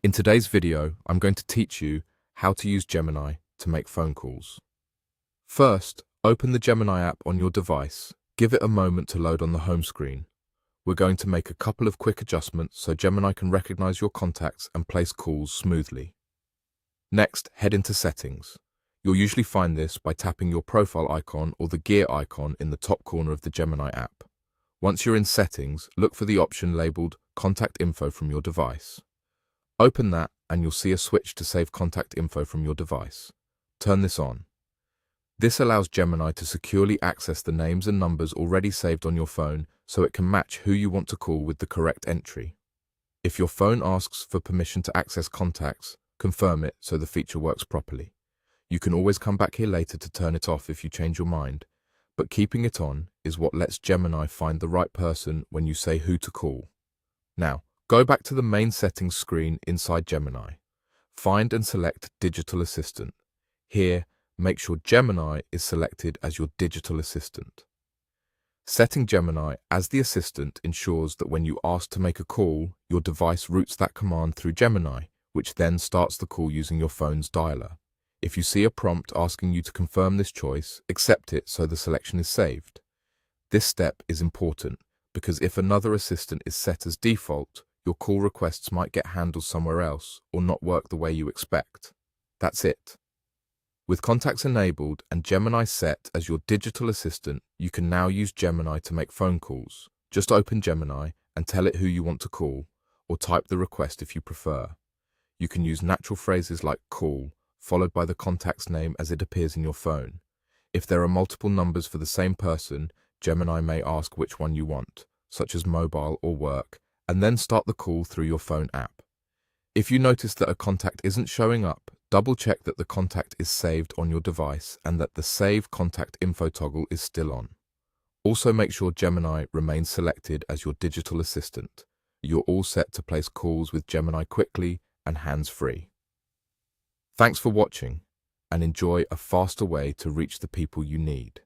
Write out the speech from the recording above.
In today's video, I'm going to teach you how to use Gemini to make phone calls. First, open the Gemini app on your device. Give it a moment to load on the home screen. We're going to make a couple of quick adjustments so Gemini can recognize your contacts and place calls smoothly. Next, head into Settings. You'll usually find this by tapping your profile icon or the gear icon in the top corner of the Gemini app. Once you're in Settings, look for the option labeled Contact Info from your device. Open that and you'll see a switch to save contact info from your device. Turn this on. This allows Gemini to securely access the names and numbers already saved on your phone so it can match who you want to call with the correct entry. If your phone asks for permission to access contacts, confirm it so the feature works properly. You can always come back here later to turn it off if you change your mind, but keeping it on is what lets Gemini find the right person when you say who to call. Now, go back to the main settings screen inside Gemini. Find and select Digital Assistant. Here, make sure Gemini is selected as your digital assistant. Setting Gemini as the assistant ensures that when you ask to make a call, your device routes that command through Gemini, which then starts the call using your phone's dialer. If you see a prompt asking you to confirm this choice, accept it so the selection is saved. This step is important because if another assistant is set as default, your call requests might get handled somewhere else or not work the way you expect. That's it. With contacts enabled and Gemini set as your digital assistant, you can now use Gemini to make phone calls. Just open Gemini and tell it who you want to call, or type the request if you prefer. You can use natural phrases like call, followed by the contact's name as it appears in your phone. If there are multiple numbers for the same person, Gemini may ask which one you want, such as mobile or work, and then start the call through your phone app. If you notice that a contact isn't showing up, double-check that the contact is saved on your device and that the Save Contact Info toggle is still on. Also make sure Gemini remains selected as your digital assistant. You're all set to place calls with Gemini quickly and hands-free. Thanks for watching, and enjoy a faster way to reach the people you need.